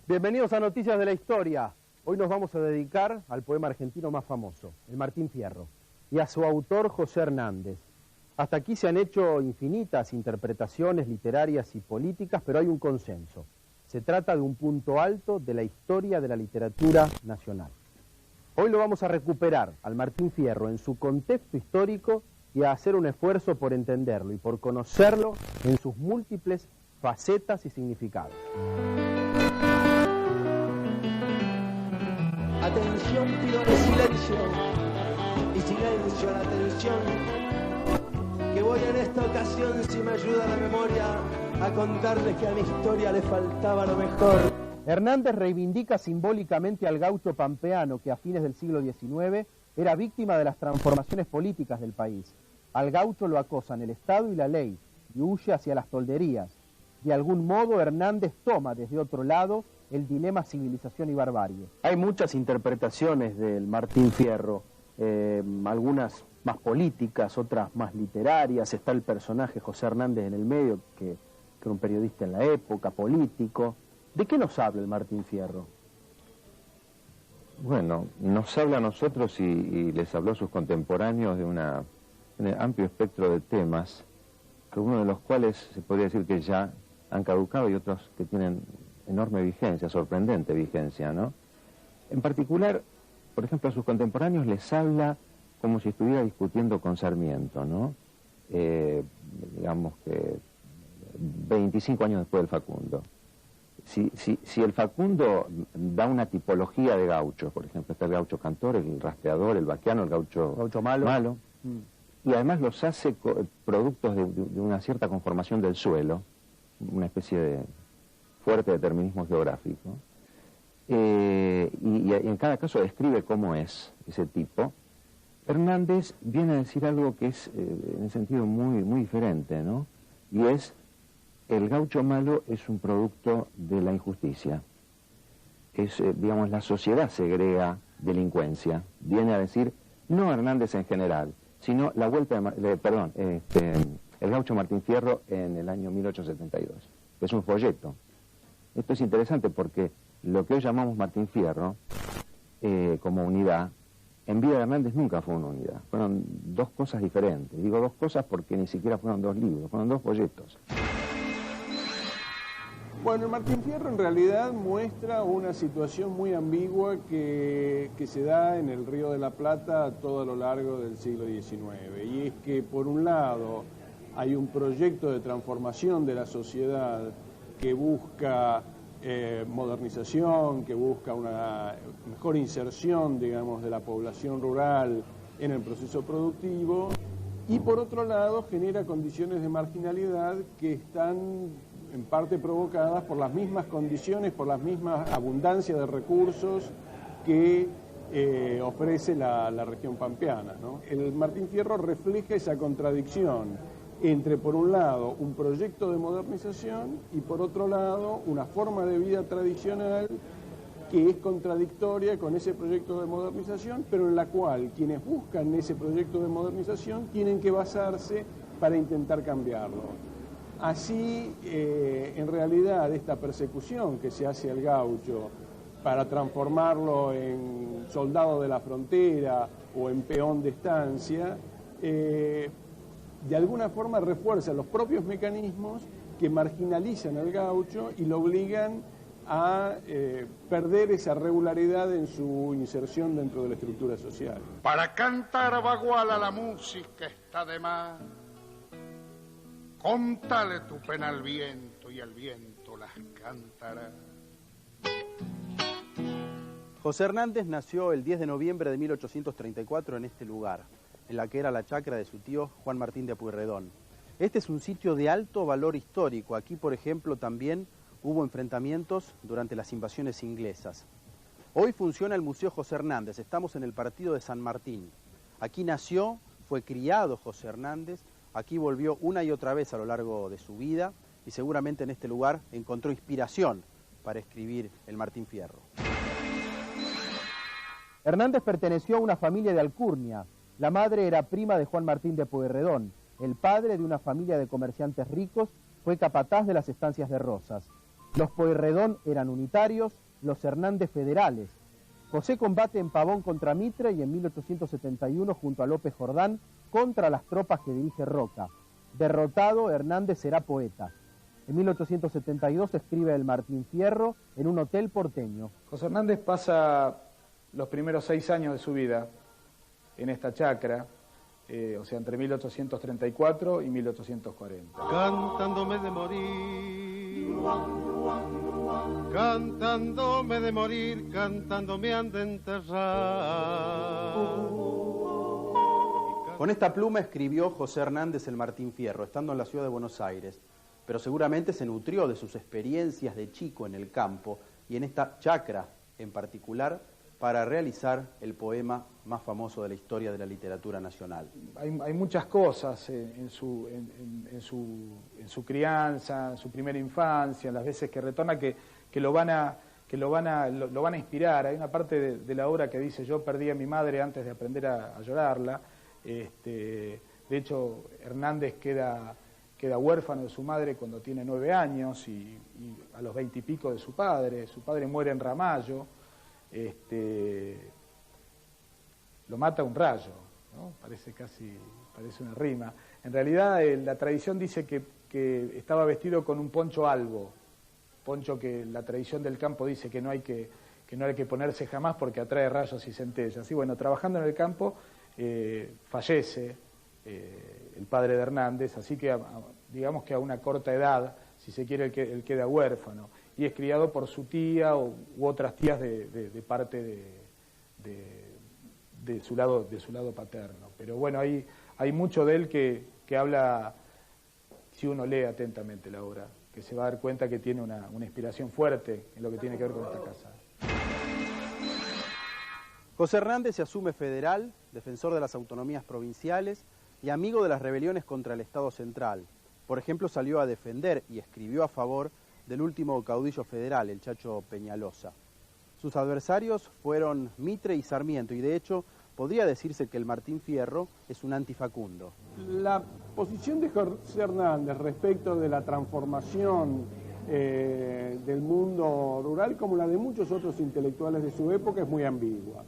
Bienvenidos a Noticias de la Historia. Hoy nos vamos a dedicar al poema argentino más famoso, el Martín Fierro, y a su autor José Hernández. Hasta aquí se han hecho infinitas interpretaciones literarias y políticas, pero hay un consenso. Se trata de un punto alto de la historia de la literatura nacional. Hoy lo vamos a recuperar al Martín Fierro en su contexto histórico y a hacer un esfuerzo por entenderlo y por conocerlo en sus múltiples facetas y significados. Atención, pido de silencio, y silencio a la atención, que voy en esta ocasión, si me ayuda la memoria, a contarles que a mi historia le faltaba lo mejor. Hernández reivindica simbólicamente al gaucho pampeano que a fines del siglo XIX era víctima de las transformaciones políticas del país. Al gaucho lo acosan el Estado y la ley y huye hacia las tolderías. De algún modo Hernández toma desde otro lado el dilema civilización y barbarie. Hay muchas interpretaciones del Martín Fierro, algunas más políticas, otras más literarias. Está el personaje José Hernández en el medio, que era un periodista en la época, político. ¿De qué nos habla el Martín Fierro? Bueno, nos habla a nosotros y les habló a sus contemporáneos de un amplio espectro de temas, que uno de los cuales se podría decir que ya han caducado y otros que tienen enorme vigencia, sorprendente vigencia, ¿no? En particular, por ejemplo, a sus contemporáneos les habla como si estuviera discutiendo con Sarmiento, ¿no? Digamos que 25 años después del Facundo. Si el Facundo da una tipología de gauchos, por ejemplo, está el gaucho cantor, el rastreador, el vaquiano, el gaucho malo. Y además los hace productos de una cierta conformación del suelo, una especie de fuerte determinismo geográfico, y en cada caso describe cómo es ese tipo. Hernández viene a decir algo que es en el sentido muy diferente, ¿no? Y es: el gaucho malo es un producto de la injusticia. Es, digamos, la sociedad segrega delincuencia. Viene a decir, no Hernández en general, sino la vuelta el gaucho Martín Fierro en el año 1872. Es un folleto. Esto es interesante porque lo que hoy llamamos Martín Fierro como unidad, en vida de Hernández nunca fue una unidad. Fueron dos cosas diferentes. Digo dos cosas porque ni siquiera fueron dos libros, fueron dos folletos. Bueno, el Martín Fierro en realidad muestra una situación muy ambigua que se da en el Río de la Plata a todo lo largo del siglo XIX. Y es que, por un lado, hay un proyecto de transformación de la sociedad que busca modernización, que busca una mejor inserción, digamos, de la población rural en el proceso productivo, y por otro lado genera condiciones de marginalidad que están en parte provocadas por las mismas condiciones, por la misma abundancia de recursos que ofrece la región pampeana, ¿no? El Martín Fierro refleja esa contradicción entre, por un lado, un proyecto de modernización y, por otro lado, una forma de vida tradicional que es contradictoria con ese proyecto de modernización, pero en la cual quienes buscan ese proyecto de modernización tienen que basarse para intentar cambiarlo. Así, en realidad, esta persecución que se hace al gaucho para transformarlo en soldado de la frontera o en peón de estancia, de alguna forma refuerza los propios mecanismos que marginalizan al gaucho y lo obligan a perder esa regularidad en su inserción dentro de la estructura social. Para cantar baguala la música está de más. Contale tu pena al viento y el viento las cantará. José Hernández nació el 10 de noviembre de 1834 en este lugar, en la que era la chacra de su tío Juan Martín de Pueyrredón. Este es un sitio de alto valor histórico. Aquí, por ejemplo, también hubo enfrentamientos durante las invasiones inglesas. Hoy funciona el Museo José Hernández. Estamos en el partido de San Martín. Aquí nació, fue criado José Hernández. Aquí volvió una y otra vez a lo largo de su vida y seguramente en este lugar encontró inspiración para escribir el Martín Fierro. Hernández perteneció a una familia de alcurnia. La madre era prima de Juan Martín de Pueyrredón. El padre, de una familia de comerciantes ricos, fue capataz de las estancias de Rosas. Los Pueyrredón eran unitarios, los Hernández federales. José combate en Pavón contra Mitre y en 1871 junto a López Jordán contra las tropas que dirige Roca. Derrotado, Hernández será poeta. En 1872 escribe El Martín Fierro en un hotel porteño. José Hernández pasa los primeros 6 años de su vida en esta chacra, o sea, entre 1834 y 1840. Cantándome de morir, cantándome de morir, cantando me han de enterrar. Con esta pluma escribió José Hernández El Martín Fierro, estando en la ciudad de Buenos Aires, pero seguramente se nutrió de sus experiencias de chico en el campo y en esta chacra en particular para realizar el poema más famoso de la historia de la literatura nacional. Hay muchas cosas en su crianza, en su primera infancia, en las veces que retorna que lo van a inspirar. Hay una parte de la obra que dice: yo perdí a mi madre antes de aprender a llorarla. De hecho, Hernández queda huérfano de su madre cuando tiene 9 años y a los 20 y pico de su padre. Su padre muere en Ramallo. Lo mata un rayo, ¿no? Parece una rima. En realidad la tradición dice que estaba vestido con un poncho albo, poncho que la tradición del campo dice que no hay que ponerse jamás porque atrae rayos y centellas. Y bueno, trabajando en el campo fallece el padre de Hernández, así que digamos que a una corta edad, si se quiere, él queda huérfano y es criado por su tía u otras tías de parte de su lado paterno. Pero bueno, hay mucho de él que habla, si uno lee atentamente la obra, que se va a dar cuenta que tiene una inspiración fuerte en lo que tiene que ver con esta casa. José Hernández se asume federal, defensor de las autonomías provinciales y amigo de las rebeliones contra el Estado central. Por ejemplo, salió a defender y escribió a favor del último caudillo federal, el Chacho Peñalosa. Sus adversarios fueron Mitre y Sarmiento, y de hecho podría decirse que el Martín Fierro es un antifacundo. La posición de José Hernández respecto de la transformación del mundo rural, como la de muchos otros intelectuales de su época, es muy ambigua.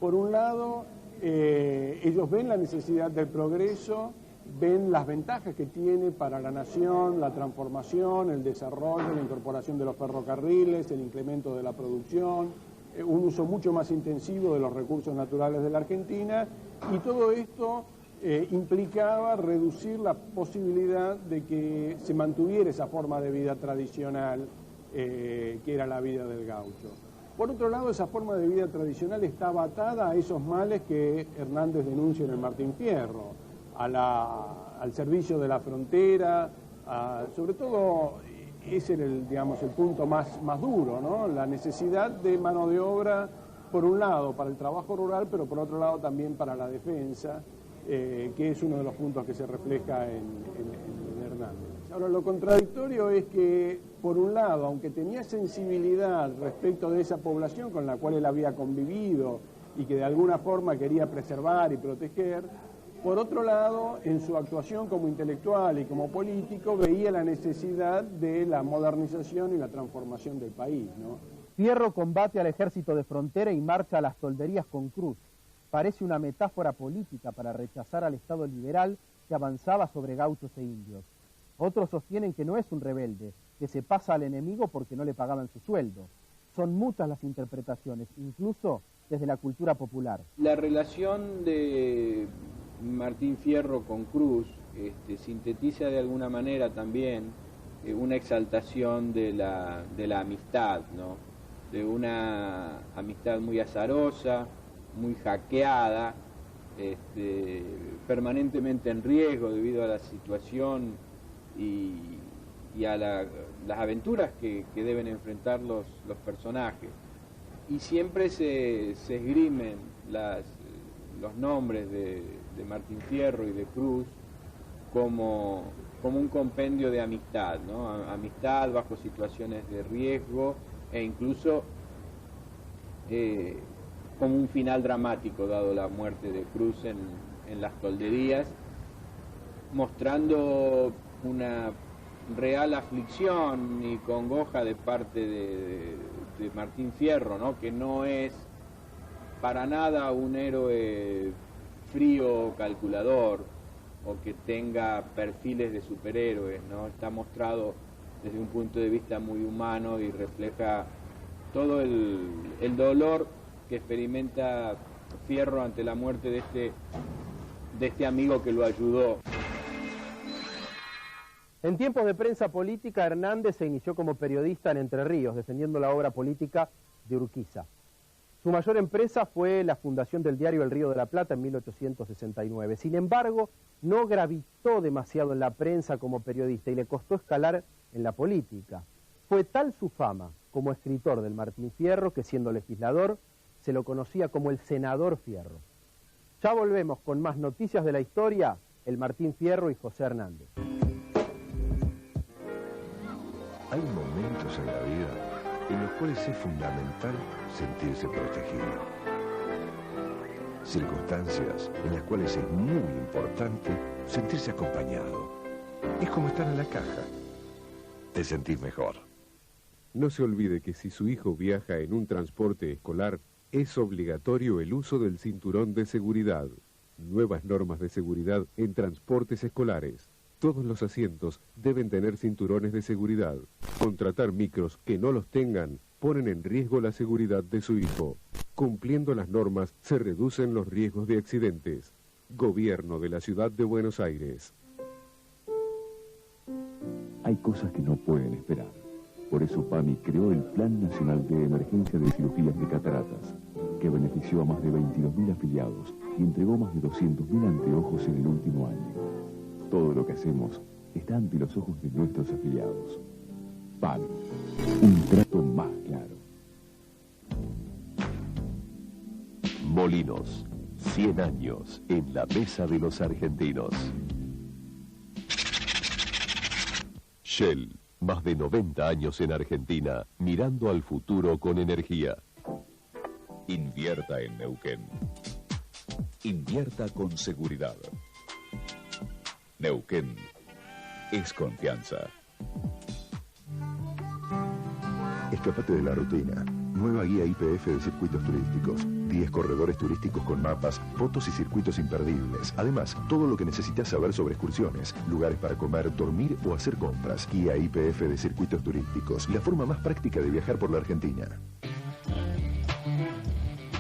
Por un lado, ellos ven la necesidad del progreso, ven las ventajas que tiene para la nación, la transformación, el desarrollo, la incorporación de los ferrocarriles, el incremento de la producción, un uso mucho más intensivo de los recursos naturales de la Argentina, y todo esto implicaba reducir la posibilidad de que se mantuviera esa forma de vida tradicional que era la vida del gaucho. Por otro lado, esa forma de vida tradicional estaba atada a esos males que Hernández denuncia en el Martín Fierro, al servicio de la frontera, sobre todo ese era el punto más duro, ¿no? La necesidad de mano de obra, por un lado, para el trabajo rural, pero por otro lado también para la defensa, que es uno de los puntos que se refleja en Hernández. Ahora, lo contradictorio es que, por un lado, aunque tenía sensibilidad respecto de esa población con la cual él había convivido y que de alguna forma quería preservar y proteger, por otro lado, en su actuación como intelectual y como político, veía la necesidad de la modernización y la transformación del país, ¿no? Fierro combate al ejército de frontera y marcha a las tolderías con cruz. Parece una metáfora política para rechazar al Estado liberal que avanzaba sobre gauchos e indios. Otros sostienen que no es un rebelde, que se pasa al enemigo porque no le pagaban su sueldo. Son muchas las interpretaciones, incluso desde la cultura popular. La relación de Martín Fierro con Cruz sintetiza de alguna manera también una exaltación de la amistad, ¿no? De una amistad muy azarosa, muy hackeada, permanentemente en riesgo debido a la situación y a las aventuras que deben enfrentar los personajes. Y siempre se esgrimen los nombres de Martín Fierro y de Cruz como un compendio de amistad, ¿no? Amistad bajo situaciones de riesgo e incluso como un final dramático dado la muerte de Cruz en las tolderías, mostrando una real aflicción y congoja de parte de Martín Fierro, ¿no? Que no es para nada un héroe frío o calculador, o que tenga perfiles de superhéroes, ¿no? Está mostrado desde un punto de vista muy humano y refleja todo el dolor que experimenta Fierro ante la muerte de este amigo que lo ayudó. En tiempos de prensa política, Hernández se inició como periodista en Entre Ríos, defendiendo la obra política de Urquiza. Su mayor empresa fue la fundación del diario El Río de la Plata en 1869. Sin embargo, no gravitó demasiado en la prensa como periodista y le costó escalar en la política. Fue tal su fama como escritor del Martín Fierro que, siendo legislador, se lo conocía como el senador Fierro. Ya volvemos con más noticias de la historia, el Martín Fierro y José Hernández. Hay momentos en la vida en los cuales es fundamental sentirse protegido. Circunstancias en las cuales es muy importante sentirse acompañado. Es como estar en la caja. Te sentís mejor. No se olvide que si su hijo viaja en un transporte escolar, es obligatorio el uso del cinturón de seguridad. Nuevas normas de seguridad en transportes escolares. Todos los asientos deben tener cinturones de seguridad. Contratar micros que no los tengan ponen en riesgo la seguridad de su hijo. Cumpliendo las normas se reducen los riesgos de accidentes. Gobierno de la Ciudad de Buenos Aires. Hay cosas que no pueden esperar. Por eso PAMI creó el Plan Nacional de Emergencia de Cirugías de Cataratas, que benefició a más de 22.000 afiliados y entregó más de 200.000 anteojos en el último año. Todo lo que hacemos está ante los ojos de nuestros afiliados. PAMI, un trato más claro. Molinos, 100 años en la mesa de los argentinos. Shell, más de 90 años en Argentina, mirando al futuro con energía. Invierta en Neuquén. Invierta con seguridad. Neuquén es confianza. Escapate de la rutina. Nueva guía IPF de circuitos turísticos. 10 corredores turísticos con mapas, fotos y circuitos imperdibles. Además, todo lo que necesitas saber sobre excursiones, lugares para comer, dormir o hacer compras. Guía IPF de circuitos turísticos. La forma más práctica de viajar por la Argentina.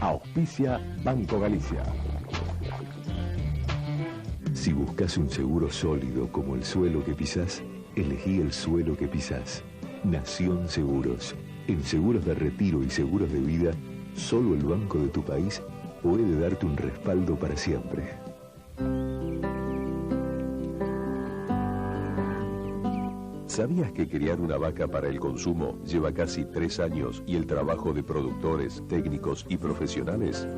Auspicia Banco Galicia. Si buscas un seguro sólido como el suelo que pisás, elegí el suelo que pisás. Nación Seguros. En seguros de retiro y seguros de vida, solo el banco de tu país puede darte un respaldo para siempre. ¿Sabías que criar una vaca para el consumo lleva casi 3 años y el trabajo de productores, técnicos y profesionales?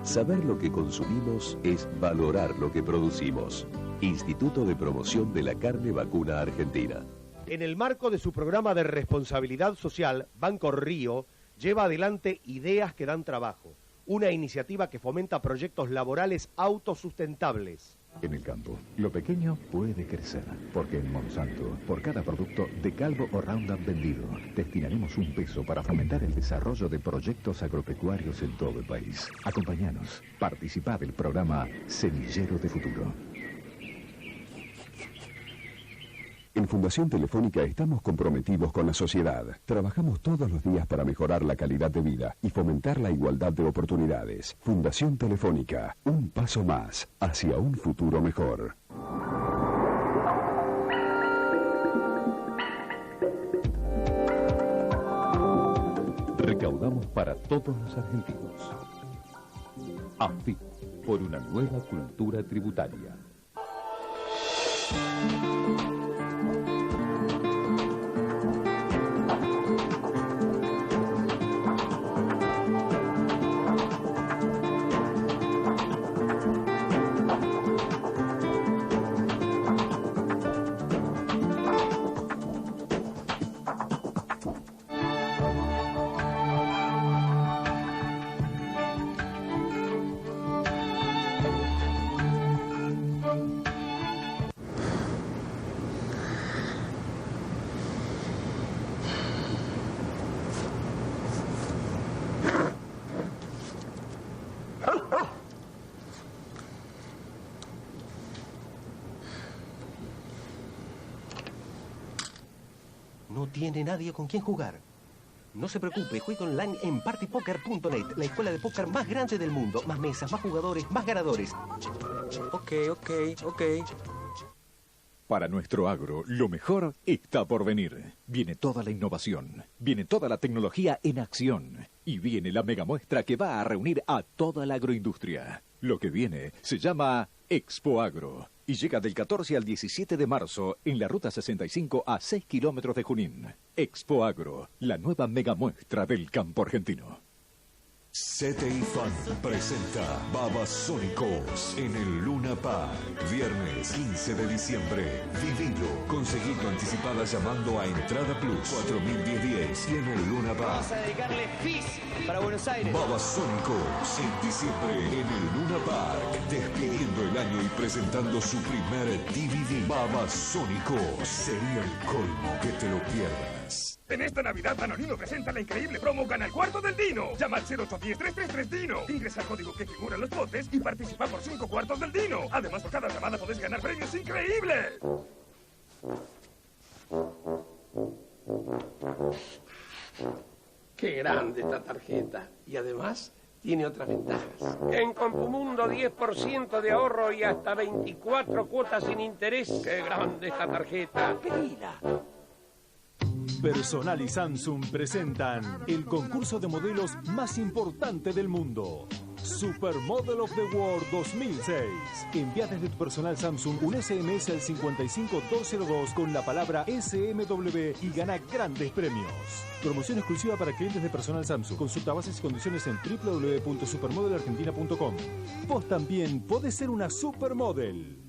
Saber lo que consumimos es valorar lo que producimos. Instituto de Promoción de la Carne Vacuna Argentina. En el marco de su programa de responsabilidad social, Banco Río lleva adelante Ideas que dan trabajo, una iniciativa que fomenta proyectos laborales autosustentables. En el campo, lo pequeño puede crecer, porque en Monsanto, por cada producto de Calvo o Roundup vendido, destinaremos $1 para fomentar el desarrollo de proyectos agropecuarios en todo el país. Acompáñanos, participa del programa Semillero de Futuro. En Fundación Telefónica estamos comprometidos con la sociedad. Trabajamos todos los días para mejorar la calidad de vida y fomentar la igualdad de oportunidades. Fundación Telefónica, un paso más hacia un futuro mejor. Recaudamos para todos los argentinos. AFIP, por una nueva cultura tributaria. tiene nadie con quien jugar. No se preocupe, juegue online en partypoker.net, la escuela de póker más grande del mundo. Más mesas, más jugadores, más ganadores. Ok. Para nuestro agro, lo mejor está por venir. Viene toda la innovación, viene toda la tecnología en acción y viene la megamuestra que va a reunir a toda la agroindustria. Lo que viene se llama Expo Agro y llega del 14 al 17 de marzo en la Ruta 65 a 6 kilómetros de Junín. Expo Agro, la nueva megamuestra del campo argentino. CTI Fan presenta Babasónicos en el Luna Park. Viernes 15 de diciembre. Vivilo. Conseguí tu anticipada llamando a Entrada Plus 4010 y en el Luna Park. Vamos a dedicarle FIS para Buenos Aires. Babasónicos en diciembre en el Luna Park. Despidiendo el año y presentando su primer DVD. Babasónicos. Sería el colmo que te lo pierdas. En esta Navidad, Danonino presenta la increíble promo Gana el Cuarto del Dino. Llama al 0810-333-DINO. Ingresa el código que figura en los botes y participa por 5 cuartos del Dino. Además, por cada llamada podés ganar premios increíbles. Qué grande esta tarjeta. Y además tiene otras ventajas. En Compumundo 10% de ahorro y hasta 24 cuotas sin interés. Qué grande esta tarjeta. Pedila. Personal y Samsung presentan el concurso de modelos más importante del mundo. Supermodel of the World 2006. Envía desde tu personal Samsung un SMS al 55202 con la palabra SMW y gana grandes premios. Promoción exclusiva para clientes de personal Samsung. Consulta bases y condiciones en www.supermodelargentina.com. Vos también podés ser una supermodel.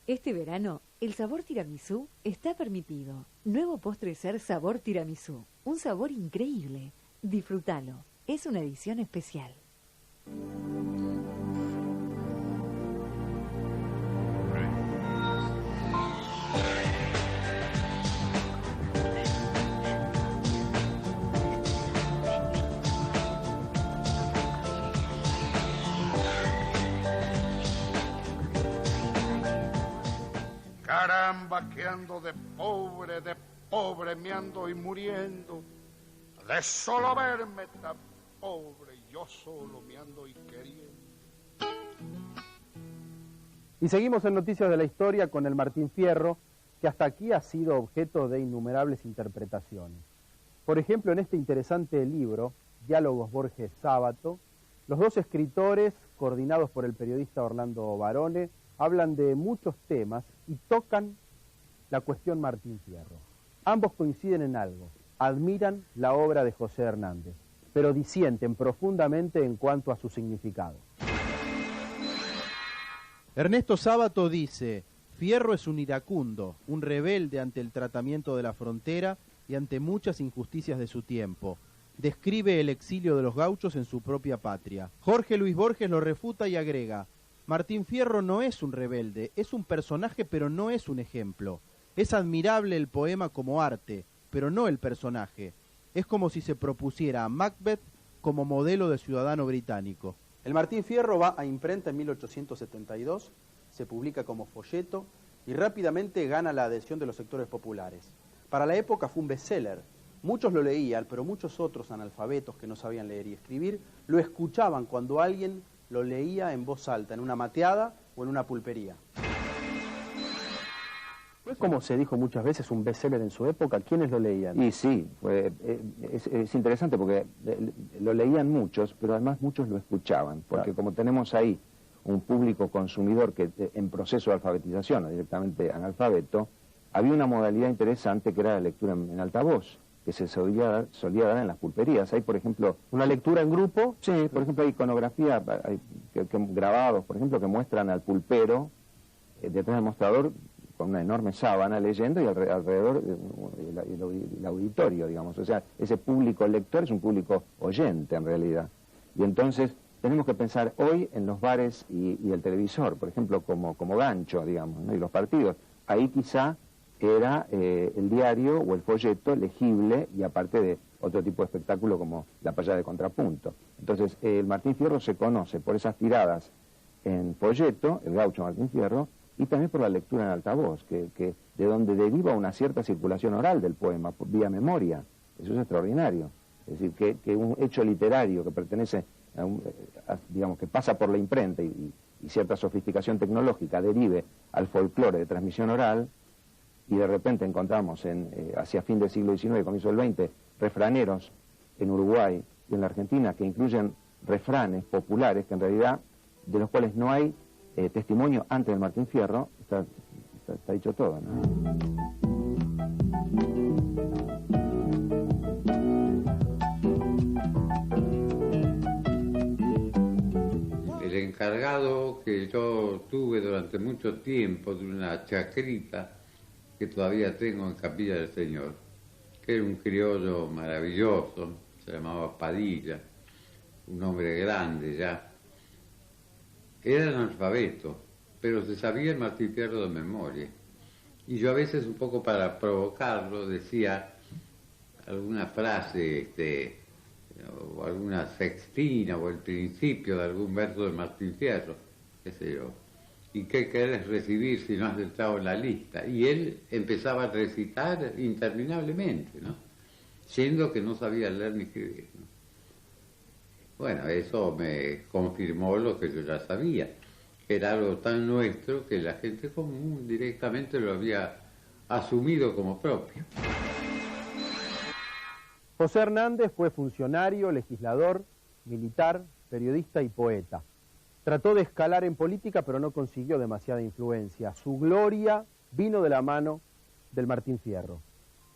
Este verano, el sabor tiramisú está permitido. Nuevo postre ser sabor tiramisú. Un sabor increíble. Disfrútalo. Es una edición especial. Caramba, que ando de pobre me ando y muriendo. De solo verme tan pobre, yo solo me ando y queriendo. Y seguimos en Noticias de la Historia con el Martín Fierro, que hasta aquí ha sido objeto de innumerables interpretaciones. Por ejemplo, en este interesante libro, Diálogos Borges-Sábato, los dos escritores, coordinados por el periodista Orlando Barone, hablan de muchos temas y tocan la cuestión Martín Fierro. Ambos coinciden en algo, admiran la obra de José Hernández, pero disienten profundamente en cuanto a su significado. Ernesto Sábato dice: Fierro es un iracundo, un rebelde ante el tratamiento de la frontera y ante muchas injusticias de su tiempo. Describe el exilio de los gauchos en su propia patria. Jorge Luis Borges lo refuta y agrega: Martín Fierro no es un rebelde, es un personaje pero no es un ejemplo. Es admirable el poema como arte, pero no el personaje. Es como si se propusiera a Macbeth como modelo de ciudadano británico. El Martín Fierro va a imprenta en 1872, se publica como folleto y rápidamente gana la adhesión de los sectores populares. Para la época fue un bestseller. Muchos lo leían, pero muchos otros analfabetos que no sabían leer y escribir lo escuchaban cuando alguien lo leía en voz alta, en una mateada o en una pulpería. Como se dijo muchas veces, un bestseller en su época, ¿quiénes lo leían? Y sí, es interesante porque lo leían muchos, pero además muchos lo escuchaban, porque como tenemos ahí un público consumidor que en proceso de alfabetización o directamente analfabeto, había una modalidad interesante que era la lectura en altavoz, que se solía dar en las pulperías. Hay, por ejemplo... ¿Una lectura en grupo? Sí, por ejemplo, hay iconografía, grabados, por ejemplo, que muestran al pulpero detrás del mostrador con una enorme sábana leyendo y alrededor el auditorio, digamos. O sea, ese público lector es un público oyente, en realidad. Y entonces tenemos que pensar hoy en los bares y el televisor, por ejemplo, como gancho, digamos, ¿no? Y los partidos. Ahí quizá era el diario o el folleto legible y aparte de otro tipo de espectáculo como la payada de contrapunto. Entonces, el Martín Fierro se conoce por esas tiradas en folleto, el gaucho Martín Fierro, y también por la lectura en altavoz, de donde deriva una cierta circulación oral del poema, vía memoria. Eso es extraordinario. Es decir, que un hecho literario que pertenece digamos, que pasa por la imprenta y cierta sofisticación tecnológica derive al folclore de transmisión oral, y de repente encontramos hacia fin del siglo XIX, comienzo del XX, refraneros en Uruguay y en la Argentina que incluyen refranes populares que en realidad, de los cuales no hay testimonio antes del Martín Fierro. Está dicho todo, ¿no? El encargado que yo tuve durante mucho tiempo de una chacrita que todavía tengo en Capilla del Señor, que era un criollo maravilloso, se llamaba Padilla, un hombre grande ya. Era analfabeto, pero se sabía el Martín Fierro de memoria. Y yo a veces, un poco para provocarlo, decía alguna frase, o alguna sextina, o el principio de algún verso de Martín Fierro, qué sé yo. ¿Y qué querés recibir si no has entrado en la lista? Y él empezaba a recitar interminablemente, ¿no? Siendo que no sabía leer ni escribir, ¿no? Bueno, eso me confirmó lo que yo ya sabía, que era algo tan nuestro que la gente común directamente lo había asumido como propio. José Hernández fue funcionario, legislador, militar, periodista y poeta. Trató de escalar en política, pero no consiguió demasiada influencia. Su gloria vino de la mano del Martín Fierro.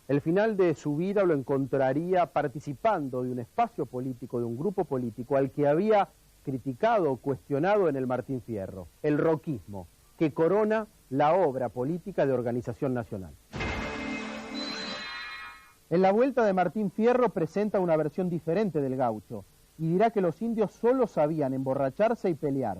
El final de su vida lo encontraría participando de un espacio político, de un grupo político al que había criticado o cuestionado en el Martín Fierro, el roquismo, que corona la obra política de Organización Nacional. En la vuelta de Martín Fierro presenta una versión diferente del gaucho y dirá que los indios solo sabían emborracharse y pelear.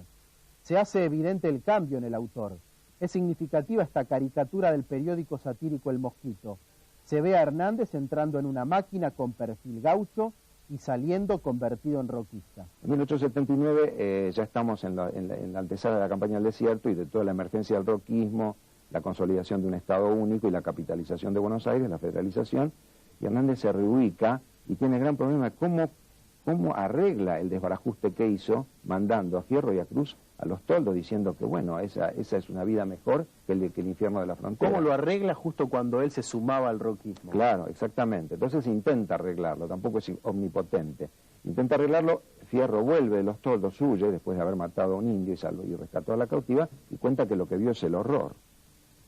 Se hace evidente el cambio en el autor. Es significativa esta caricatura del periódico satírico El Mosquito. Se ve a Hernández entrando en una máquina con perfil gaucho y saliendo convertido en roquista. En 1879 ya estamos en la antesala de la campaña del desierto y de toda la emergencia del roquismo, la consolidación de un Estado único y la capitalización de Buenos Aires, la federalización, y Hernández se reubica y tiene el gran problema cómo arregla el desbarajuste que hizo mandando a Fierro y a Cruz a los toldos diciendo que bueno, esa es una vida mejor que el infierno de la frontera. ¿Cómo lo arregla justo cuando él se sumaba al roquismo? Claro, exactamente. Entonces intenta arreglarlo, tampoco es omnipotente. Intenta arreglarlo, Fierro vuelve de los toldos, huye después de haber matado a un indio y rescató a la cautiva y cuenta que lo que vio es el horror.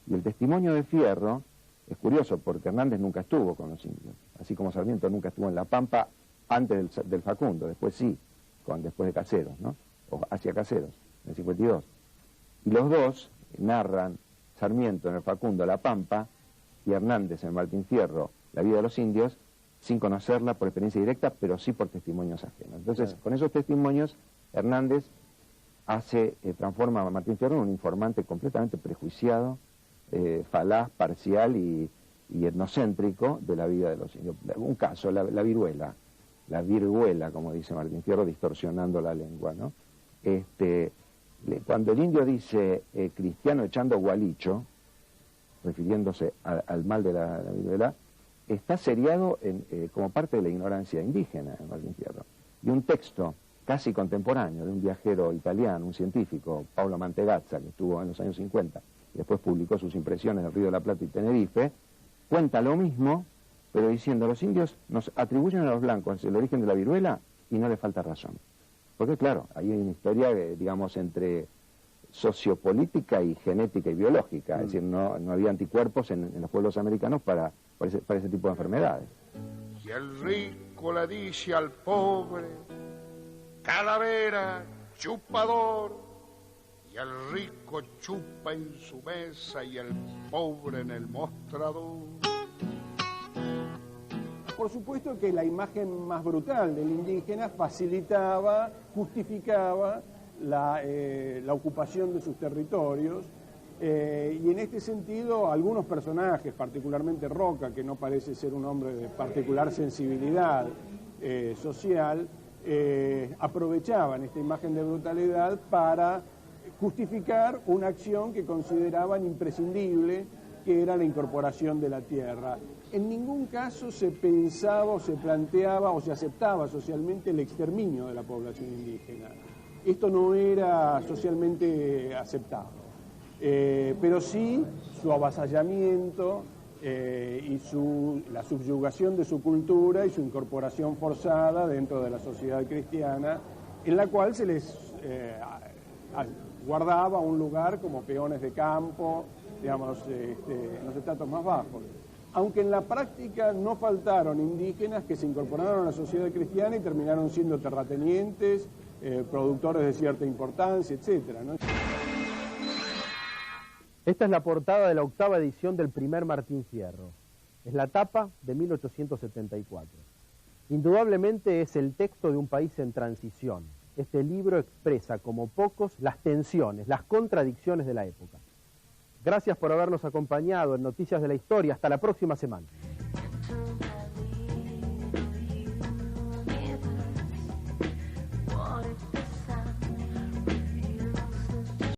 Y el testimonio de Fierro es curioso porque Hernández nunca estuvo con los indios, así como Sarmiento nunca estuvo en La Pampa antes del Facundo, después sí, después de Caseros, ¿no? O hacia Caseros, en el 52. Y los dos narran, Sarmiento en el Facundo, La Pampa, y Hernández en el Martín Fierro, la vida de los indios, sin conocerla por experiencia directa, pero sí por testimonios ajenos. Entonces, con esos testimonios, Hernández transforma a Martín Fierro en un informante completamente prejuiciado, falaz, parcial y etnocéntrico de la vida de los indios. Un caso, la viruela, como dice Martín Fierro, distorsionando la lengua, ¿no? Cuando el indio dice cristiano echando gualicho, refiriéndose al mal de la viruela, está seriado como parte de la ignorancia indígena en Martín Fierro. Y un texto casi contemporáneo de un viajero italiano, un científico, Paolo Mantegazza, que estuvo en los años 50 y después publicó sus impresiones del Río de la Plata y Tenerife, cuenta lo mismo, pero diciendo, los indios nos atribuyen a los blancos el origen de la viruela y no le falta razón. Porque claro, ahí hay una historia, digamos, entre sociopolítica y genética y biológica, es decir, no había anticuerpos en los pueblos americanos para ese tipo de enfermedades. Y el rico le dice al pobre, calavera, chupador, y el rico chupa en su mesa y el pobre en el mostrador. Por supuesto que la imagen más brutal del indígena facilitaba, justificaba la ocupación de sus territorios, y en este sentido algunos personajes, particularmente Roca, que no parece ser un hombre de particular sensibilidad social, aprovechaban esta imagen de brutalidad para justificar una acción que consideraban imprescindible, que era la incorporación de la tierra. En ningún caso se pensaba o se planteaba o se aceptaba socialmente el exterminio de la población indígena. Esto no era socialmente aceptado, pero sí su avasallamiento y la subyugación de su cultura y su incorporación forzada dentro de la sociedad cristiana, en la cual se les guardaba un lugar como peones de campo, digamos, en los estratos más bajos. Aunque en la práctica no faltaron indígenas que se incorporaron a la sociedad cristiana y terminaron siendo terratenientes, productores de cierta importancia, etcétera, ¿no? Esta es la portada de la 8ª edición del primer Martín Fierro. Es la tapa de 1874. Indudablemente es el texto de un país en transición. Este libro expresa como pocos las tensiones, las contradicciones de la época. Gracias por habernos acompañado en Noticias de la Historia. Hasta la próxima semana.